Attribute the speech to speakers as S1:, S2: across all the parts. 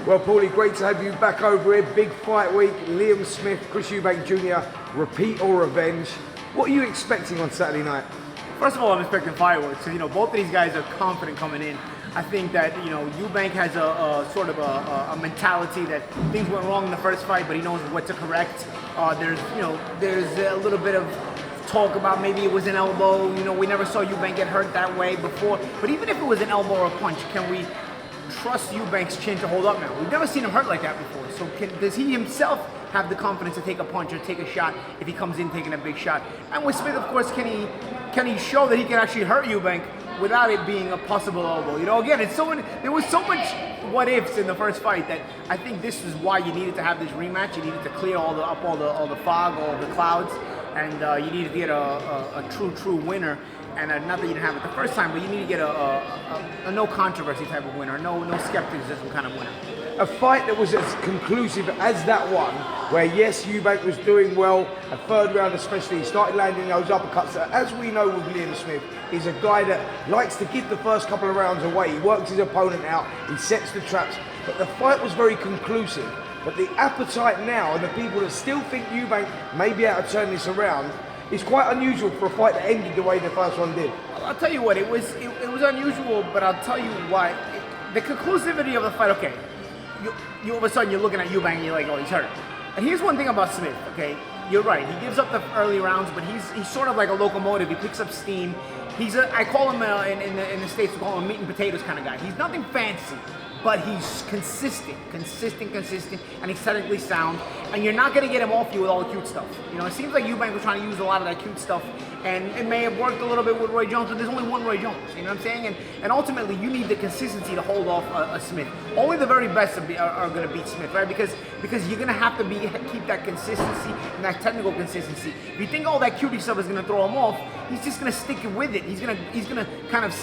S1: Well, Paulie, great to have you back over here. Big fight week. Liam Smith, Chris Eubank Jr., repeat or revenge. What are you expecting on Saturday night?
S2: First of all, I'm expecting fireworks. So, both of these guys are confident coming in. I think that, Eubank has a sort of a mentality that things went wrong in the first fight, but he knows what to correct. There's a little bit of talk about maybe it was an elbow. We never saw Eubank get hurt that way before. But even if it was an elbow or a punch, can we trust Eubank's chin to hold up now? We've never seen him hurt like that before. So does he himself have the confidence to take a punch or take a shot if he comes in taking a big shot? And with Smith, of course, can he show that he can actually hurt Eubank without it being a possible elbow? Again, there was so much what ifs in the first fight that I think this is why you needed to have this rematch. You needed to clear all the fog, all the clouds, and you needed to get a true winner. And not that you didn't have it the first time, but you need to get a no controversy type of winner, no skepticism kind of winner.
S1: A fight that was as conclusive as that one, where yes, Eubank was doing well, a third round especially, he started landing those uppercuts. As we know with Liam Smith, he's a guy that likes to give the first couple of rounds away. He works his opponent out, he sets the traps, but the fight was very conclusive. But the appetite now, and the people that still think Eubank may be able to turn this around, is quite unusual for a fight that ended the way the first one did.
S2: I'll tell you what, it was unusual, but I'll tell you why. The conclusivity of the fight, okay, you all of a sudden you're looking at Eubank and you're like, oh, he's hurt. And here's one thing about Smith, okay? You're right, he gives up the early rounds, but he's sort of like a locomotive. He picks up steam. I call him in the States, we call him a meat and potatoes kind of guy. He's nothing fancy, but he's consistent, and he's technically sound. And you're not going to get him off you with all the cute stuff. It seems like Eubank was trying to use a lot of that cute stuff, and it may have worked a little bit with Roy Jones, but there's only one Roy Jones. You know what I'm saying? And ultimately, you need the consistency to hold off a Smith. Only the very best are going to beat Smith, right? Because you're going to have to keep that consistency and that technical consistency. If you think all that cutie stuff is going to throw him off, he's just going to stick with it. He's going to kind of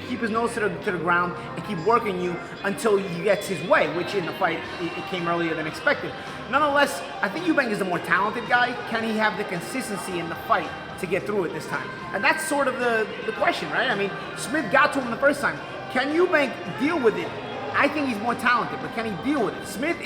S2: keep his nose to the ground and keep working you until he gets his way, which in the fight, it came earlier than expected. Nonetheless, I think Eubank is the more talented guy. Can he have the consistency in the fight to get through it this time? And that's sort of the question, right? I mean, Smith got to him the first time. Can Eubank deal with it? I think he's more talented, but can he deal with it? Smith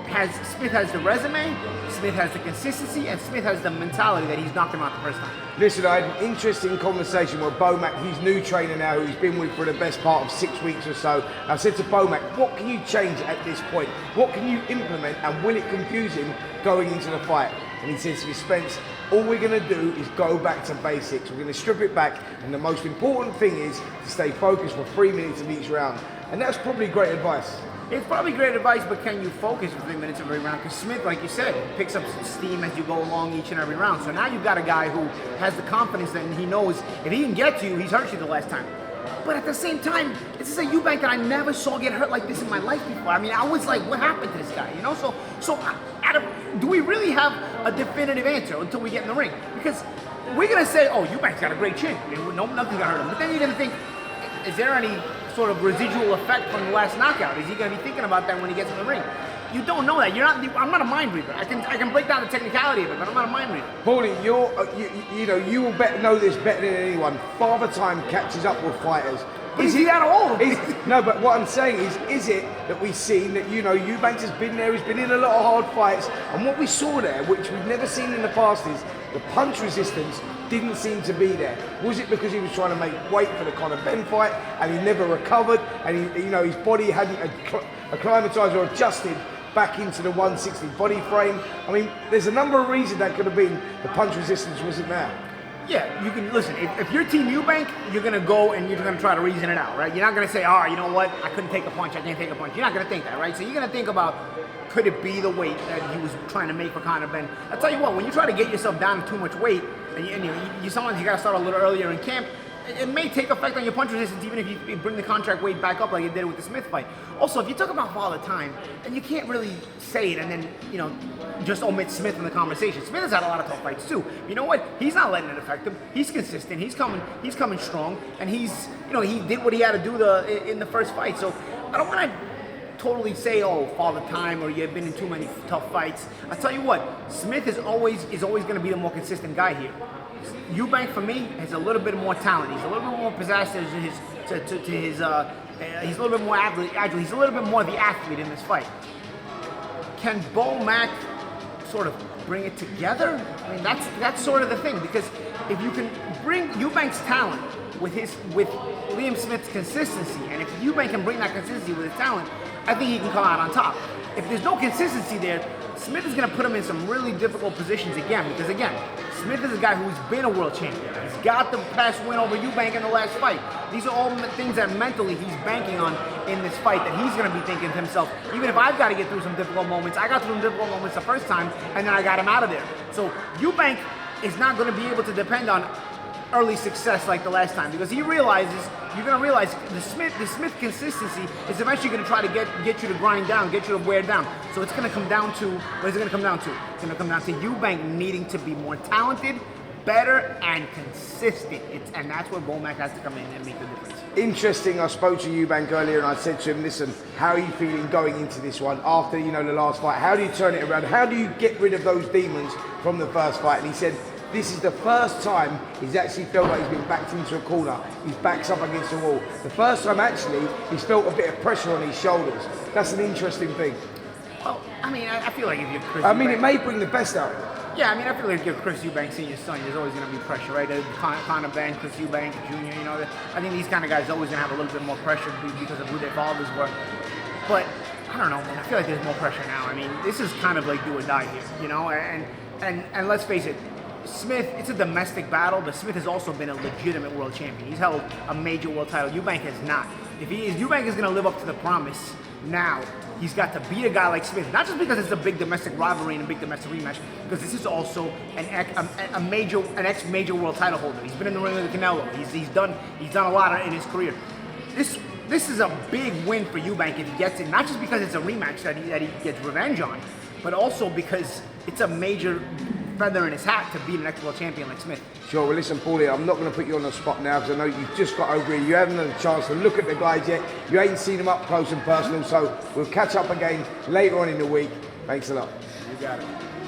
S2: has the resume, Smith has the consistency, and Smith has the mentality that he's knocked him out the first time.
S1: Listen, I had an interesting conversation with Bomac, his new trainer now, who he's been with for the best part of 6 weeks or so. I said to Bomac, what can you change at this point? What can you implement, and will it confuse him going into the fight? And he says to me, Spence, all we're going to do is go back to basics. We're going to strip it back, and the most important thing is to stay focused for 3 minutes of each round. And that's probably great advice.
S2: It's probably great advice, but can you focus for 3 minutes of every round? Because Smith, like you said, picks up steam as you go along each and every round. So now you've got a guy who has the confidence that he knows if he can get to you, he's hurt you the last time. But at the same time, this is a Eubank that I never saw get hurt like this in my life before. I mean, I was like, what happened to this guy? Do we really have a definitive answer until we get in the ring? Because we're going to say, oh, Eubank's got a great chin. I mean, nothing's going to hurt him. But then you're going to think, is there any sort of residual effect from the last knockout? Is he going to be thinking about that when he gets in the ring? You don't know that. I'm not a mind reader. I can break down the technicality of it, but I'm not a mind reader.
S1: Paulie, you will know this better than anyone. Father Time catches up with fighters.
S2: Is he that old?
S1: No, but what I'm saying is it that we've seen that, Eubanks has been there, he's been in a lot of hard fights, and what we saw there, which we've never seen in the past, is the punch resistance didn't seem to be there. Was it because he was trying to make weight for the Conor Benn fight, and he never recovered, and his body hadn't acclimatized or adjusted back into the 160 body frame? I mean, there's a number of reasons that could have been the punch resistance wasn't there.
S2: Yeah, you can listen. If you're Team Eubank, you're gonna go and you're gonna try to reason it out, right? You're not gonna say, you know what? I couldn't take a punch. I can't take a punch. You're not gonna think that, right? So you're gonna think about, could it be the weight that he was trying to make for Conor Benn? I'll tell you what. When you try to get yourself down to too much weight, and sometimes you gotta start a little earlier in camp. It may take effect on your punch resistance even if you bring the contract weight back up like you did with the Smith fight. Also, if you talk about Father Time, and you can't really say it and then, just omit Smith in the conversation. Smith has had a lot of tough fights too. You know what? He's not letting it affect him. He's consistent. He's coming strong, and he did what he had to do in the first fight. So I don't want to totally say, oh, Father Time, or you've been in too many tough fights. I tell you what, Smith is always going to be the more consistent guy here. Eubank, for me, has a little bit more talent. He's a little bit more pizzazz to He's a little bit more agile. He's a little bit more the athlete in this fight. Can Bo Mack sort of bring it together? I mean, that's sort of the thing, because if you can bring Eubank's talent with Liam Smith's consistency, and if Eubank can bring that consistency with his talent, I think he can come out on top. If there's no consistency there, Smith is going to put him in some really difficult positions again, because again, Smith is a guy who's been a world champion. He's got the past win over Eubank in the last fight. These are all things that mentally he's banking on in this fight, that he's going to be thinking to himself, even if I've got to get through some difficult moments, I got through some difficult moments the first time, and then I got him out of there. So Eubank is not going to be able to depend on early success like the last time, because he realizes, you're going to realize the Smith consistency is eventually going to try to get you to grind down, get you to wear down. So it's going to come down to, what is it going to come down to? It's going to come down to Eubank needing to be more talented, better, and consistent. And that's where Bo Mack has to come in and make the difference.
S1: Interesting, I spoke to Eubank earlier and I said to him, listen, how are you feeling going into this one after, the last fight? How do you turn it around? How do you get rid of those demons from the first fight? And he said, this is the first time he's actually felt like he's been backed into a corner. His back's up against the wall. The first time, actually, he's felt a bit of pressure on his shoulders. That's an interesting thing.
S2: Well, I mean, I feel like if you're Chris
S1: Eubank,
S2: Eubank,
S1: it may bring the best out.
S2: Yeah, I mean, I feel like if you're Chris Eubank, seeing your son, there's always going to be pressure, right? Conor Ben, Chris Eubank Jr., I think these kind of guys are always going to have a little bit more pressure because of who their fathers were. But, I don't know, man, I feel like there's more pressure now. I mean, this is kind of like do or die here, and let's face it, Smith, it's a domestic battle, but Smith has also been a legitimate world champion. He's held a major world title. Eubank has not. If Eubank is going to live up to the promise now, he's got to beat a guy like Smith, not just because it's a big domestic rivalry and a big domestic rematch, because this is also an ex-major world title holder. He's been in the ring with Canelo. He's done a lot in his career. This is a big win for Eubank if he gets it, not just because it's a rematch that he gets revenge on, but also because it's a major feather in his hat to beat an ex-world champion like Smith.
S1: Sure, well listen, Paulie, I'm not going to put you on the spot now because I know you've just got over here. You haven't had a chance to look at the guys yet. You ain't seen them up close and personal, so we'll catch up again later on in the week. Thanks a lot.
S2: You got it.